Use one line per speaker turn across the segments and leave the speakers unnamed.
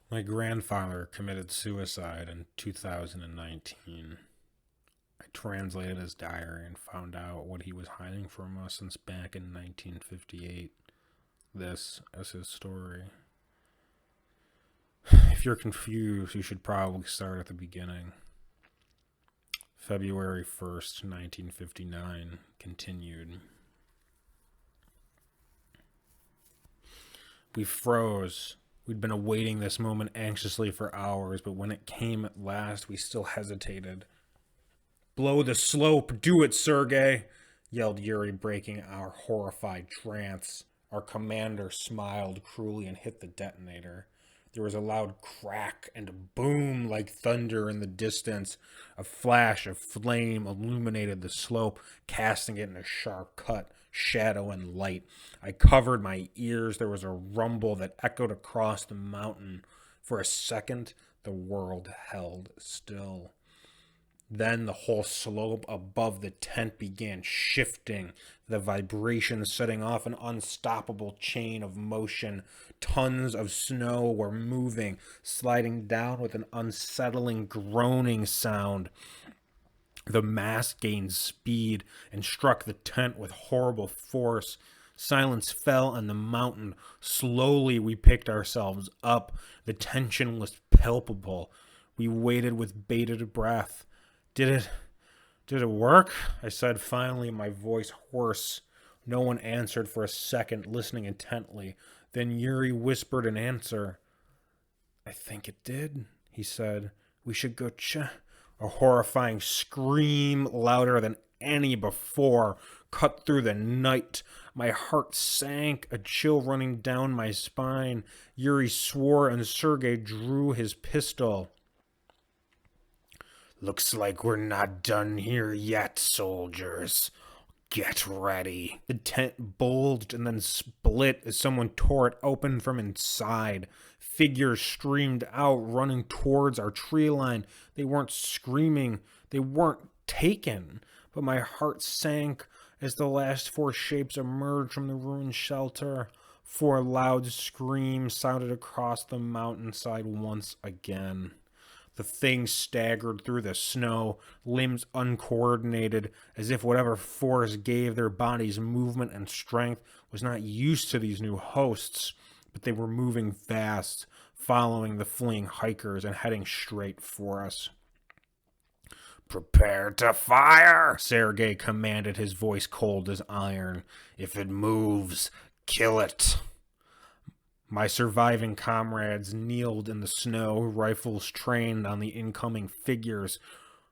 My grandfather committed suicide in 2019. I translated his diary and found out what he was hiding from us since back in 1958. This is his story. If you're confused, you should probably start at the beginning. February 1st, 1959, continued. We froze. We'd been awaiting this moment anxiously for hours, but when it came at last, we still hesitated. Blow the slope, do it, Sergey, yelled Yuri, breaking our horrified trance. Our commander smiled cruelly and hit the detonator. There was a loud crack and a boom like thunder in the distance. A flash of flame illuminated the slope, casting it in a sharp cut, shadow and light. I covered my ears. There was a rumble that echoed across the mountain. For a second, the world held still. Then the whole slope above the tent began shifting, the vibrations setting off an unstoppable chain of motion. Tons of snow were moving, sliding down with an unsettling groaning sound. The mass gained speed and struck the tent with horrible force. Silence fell on the mountain. Slowly we picked ourselves up. The tension was palpable. We waited with bated breath. Did it work? I said finally, my voice hoarse. No one answered for a second, listening intently. Then Yuri whispered an answer. I think it did, he said. We should go A horrifying scream, louder than any before, cut through the night. My heart sank, a chill running down my spine. Yuri swore and Sergei drew his pistol. Looks like we're not done here yet, soldiers. Get ready. The tent bulged and then split as someone tore it open from inside. Figures streamed out, running towards our tree line. They weren't screaming. They weren't taken. But my heart sank as the last four shapes emerged from the ruined shelter. Four loud screams sounded across the mountainside once again. The things staggered through the snow, limbs uncoordinated, as if whatever force gave their bodies movement and strength was not used to these new hosts, but they were moving fast, following the fleeing hikers and heading straight for us. Prepare to fire, Sergei commanded, his voice cold as iron. If it moves, kill it. My surviving comrades kneeled in the snow, rifles trained on the incoming figures.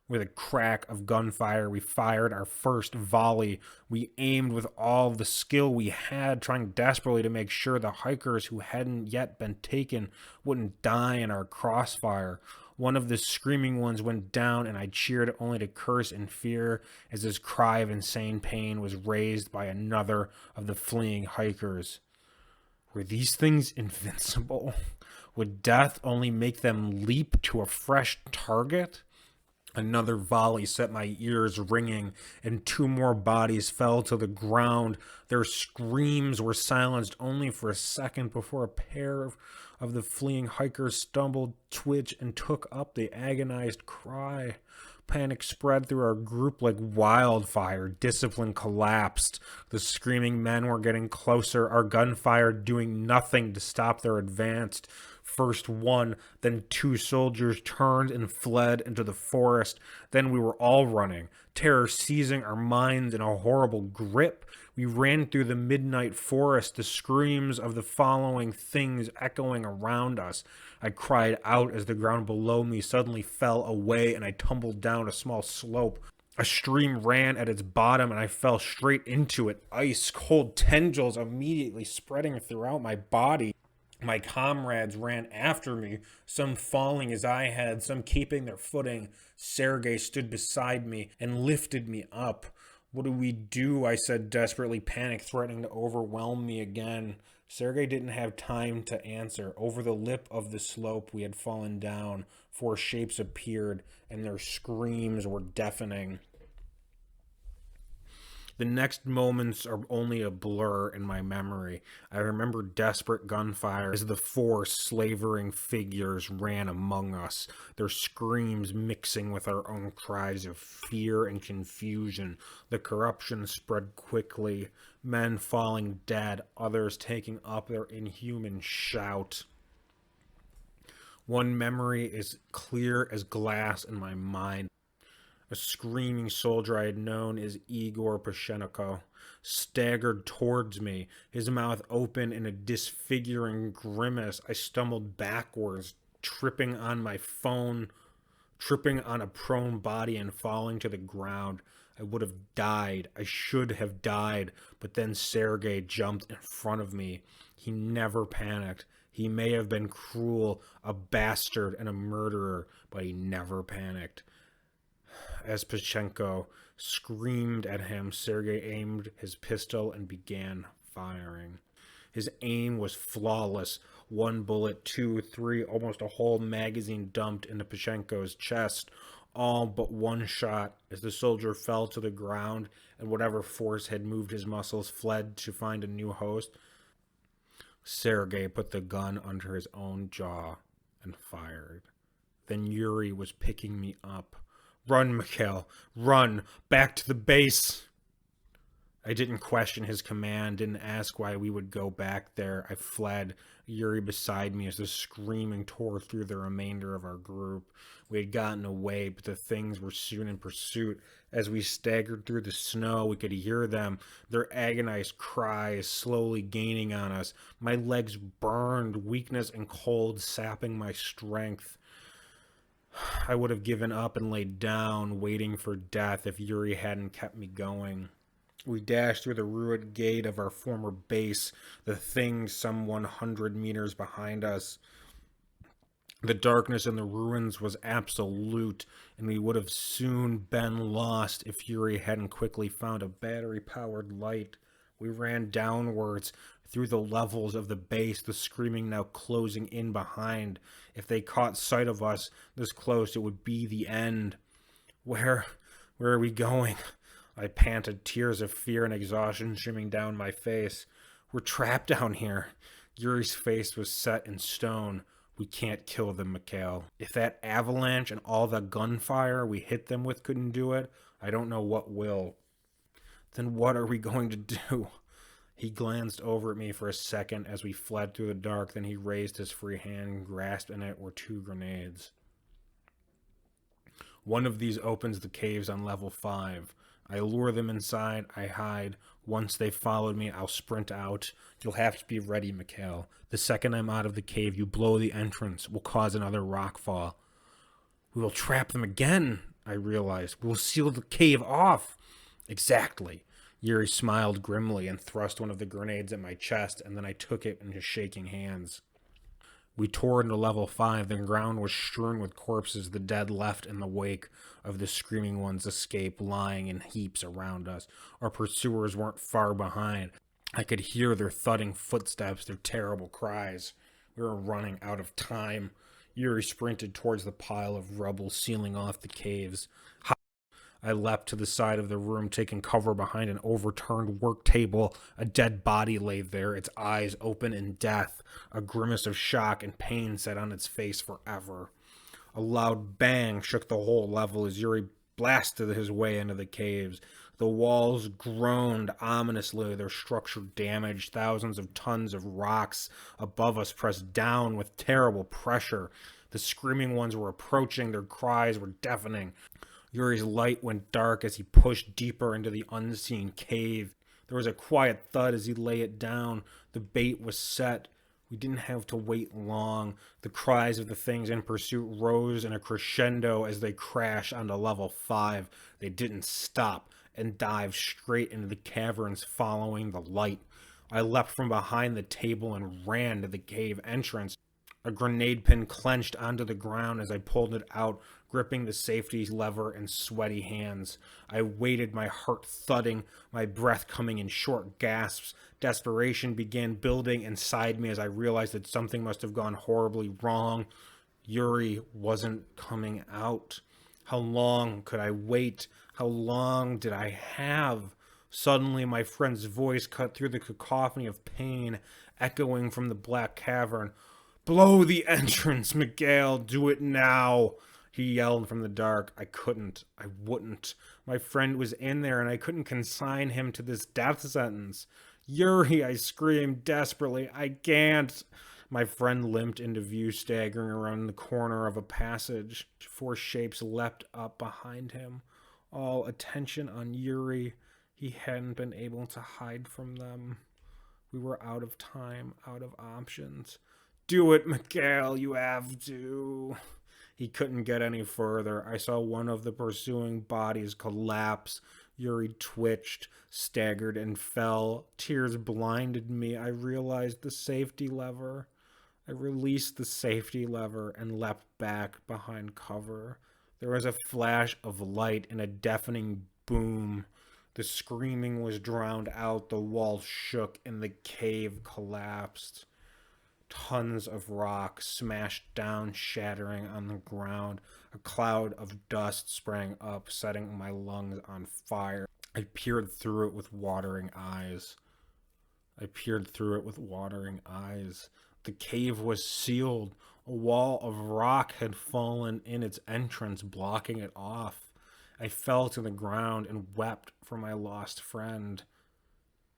With a crack of gunfire, we fired our first volley. We aimed with all the skill we had, trying desperately to make sure the hikers who hadn't yet been taken wouldn't die in our crossfire. One of the screaming ones went down, and I cheered only to curse in fear as his cry of insane pain was raised by another of the fleeing hikers. Were these things invincible? Would death only make them leap to a fresh target? Another volley set my ears ringing, and two more bodies fell to the ground. Their screams were silenced only for a second before a pair of the fleeing hikers stumbled, twitched, and took up the agonized cry. Panic spread through our group like wildfire. Discipline collapsed. The screaming men were getting closer, our gunfire doing nothing to stop their advance. First one, then two soldiers turned and fled into the forest. Then we were all running, terror seizing our minds in a horrible grip. We ran through the midnight forest, the screams of the following things echoing around us. I cried out as the ground below me suddenly fell away and I tumbled down a small slope. A stream ran at its bottom and I fell straight into it, ice cold tendrils immediately spreading throughout my body. My comrades ran after me, some falling as I had, some keeping their footing. Sergei stood beside me and lifted me up. What do we do? I said desperately, panic threatening to overwhelm me again. Sergei didn't have time to answer. Over the lip of the slope we had fallen down, four shapes appeared, and their screams were deafening. The next moments are only a blur in my memory. I remember desperate gunfire as the four slavering figures ran among us, their screams mixing with our own cries of fear and confusion. The corruption spread quickly, men falling dead, others taking up their inhuman shout. One memory is clear as glass in my mind. A screaming soldier I had known as Igor Pashenko staggered towards me, his mouth open in a disfiguring grimace. I stumbled backwards, tripping on my phone, tripping on a prone body and falling to the ground. I would have died. I should have died. But then Sergei jumped in front of me. He never panicked. He may have been cruel, a bastard, and a murderer, but he never panicked. As Pashenko screamed at him, Sergei aimed his pistol and began firing. His aim was flawless. One bullet, two, three, almost a whole magazine dumped into Pashenko's chest. All but one shot as the soldier fell to the ground and whatever force had moved his muscles fled to find a new host. Sergei put the gun under his own jaw and fired. Then Yuri was picking me up. Run, Mikhail, run, back to the base. I didn't question his command, didn't ask why we would go back there. I fled, Yuri beside me as the screaming tore through the remainder of our group. We had gotten away, but the things were soon in pursuit. As we staggered through the snow, we could hear them, their agonized cries slowly gaining on us. My legs burned, weakness and cold sapping my strength. I would have given up and laid down, waiting for death if Yuri hadn't kept me going. We dashed through the ruined gate of our former base, the thing some 100 meters behind us. The darkness in the ruins was absolute, and we would have soon been lost if Yuri hadn't quickly found a battery-powered light. We ran downwards through the levels of the base, the screaming now closing in behind. If they caught sight of us this close, it would be the end. Where are we going? I panted, tears of fear and exhaustion streaming down my face. We're trapped down here. Yuri's face was set in stone. We can't kill them, Mikhail. If that avalanche and all the gunfire we hit them with couldn't do it, I don't know what will. Then what are we going to do? He glanced over at me for a second as we fled through the dark, then he raised his free hand and grasped in it were 2 grenades. One of these opens the caves on level 5. I lure them inside, I hide. Once they've followed me, I'll sprint out. You'll have to be ready, Mikhail. The second I'm out of the cave, you blow the entrance. We'll cause another rockfall. We will trap them again, I realized. We'll seal the cave off. Exactly. Yuri smiled grimly and thrust one of the grenades at my chest, and then I took it in his shaking hands. We tore into level 5. The ground was strewn with corpses, the dead left in the wake of the screaming one's escape, lying in heaps around us. Our pursuers weren't far behind. I could hear their thudding footsteps, their terrible cries. We were running out of time. Yuri sprinted towards the pile of rubble, sealing off the caves. I leapt to the side of the room, taking cover behind an overturned work table. A dead body lay there, its eyes open in death. A grimace of shock and pain set on its face forever. A loud bang shook the whole level as Yuri blasted his way into the caves. The walls groaned ominously, their structure damaged. Thousands of tons of rocks above us pressed down with terrible pressure. The screaming ones were approaching, their cries were deafening. Yuri's light went dark as he pushed deeper into the unseen cave. There was a quiet thud as he lay it down. The bait was set. We didn't have to wait long. The cries of the things in pursuit rose in a crescendo as they crashed onto level 5. They didn't stop and dived straight into the caverns following the light. I leapt from behind the table and ran to the cave entrance. A grenade pin clenched onto the ground as I pulled it out, gripping the safety lever in sweaty hands. I waited, my heart thudding, my breath coming in short gasps. Desperation began building inside me as I realized that something must have gone horribly wrong. Yuri wasn't coming out. How long could I wait? How long did I have? Suddenly, my friend's voice cut through the cacophony of pain echoing from the black cavern. "Blow the entrance, Miguel! Do it now!" He yelled from the dark. I couldn't. I wouldn't. My friend was in there, and I couldn't consign him to this death sentence. "Yuri," I screamed desperately. "I can't." My friend limped into view, staggering around the corner of a passage. Four shapes leapt up behind him, all attention on Yuri. He hadn't been able to hide from them. We were out of time, out of options. "Do it, Miguel, you have to." He couldn't get any further. I saw one of the pursuing bodies collapse. Yuri twitched, staggered, and fell. Tears blinded me. I realized the safety lever. I released the safety lever and leapt back behind cover. There was a flash of light and a deafening boom. The screaming was drowned out. The wall shook and the cave collapsed. Tons of rock smashed down, shattering on the ground. A cloud of dust sprang up, setting my lungs on fire. I peered through it with watering eyes. The cave was sealed. A wall of rock had fallen in its entrance, blocking it off. I fell to the ground and wept for my lost friend.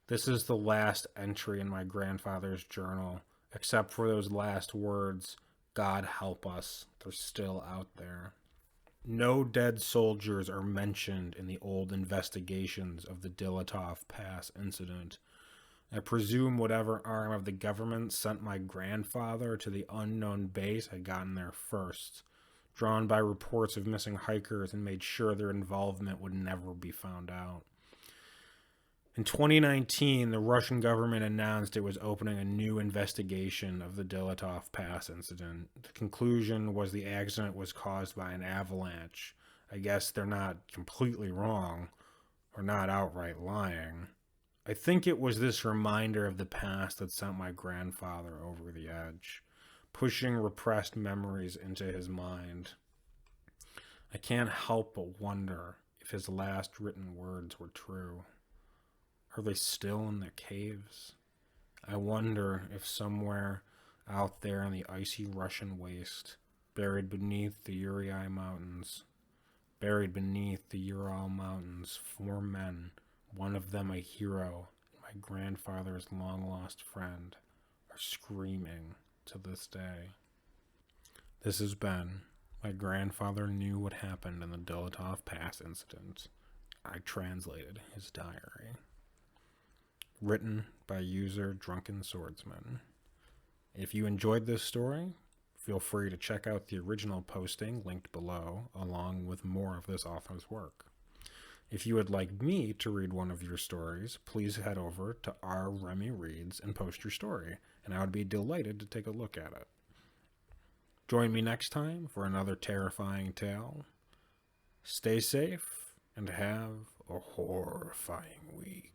This is the last entry in my grandfather's journal. Except for those last words, "God help us, they're still out there." No dead soldiers are mentioned in the old investigations of the Dyatlov Pass incident. I presume whatever arm of the government sent my grandfather to the unknown base had gotten there first, drawn by reports of missing hikers, and made sure their involvement would never be found out. In 2019, the Russian government announced it was opening a new investigation of the Dyatlov Pass incident. The conclusion was the accident was caused by an avalanche. I guess they're not completely wrong, or not outright lying. I think it was this reminder of the past that sent my grandfather over the edge, pushing repressed memories into his mind. I can't help but wonder if his last written words were true. Are they still in the caves? I wonder if somewhere out there in the icy Russian waste, buried beneath the Ural Mountains, four men, one of them a hero, my grandfather's long-lost friend, are screaming to this day. This has been My Grandfather Knew What Happened in the Dyatlov Pass Incident. I translated his diary. Written by user Drunken Swordsman. If you enjoyed this story, feel free to check out the original posting linked below, along with more of this author's work. If you would like me to read one of your stories, please head over to R. Remy Reads and post your story, and I would be delighted to take a look at it. Join me next time for another terrifying tale. Stay safe and have a horrifying week.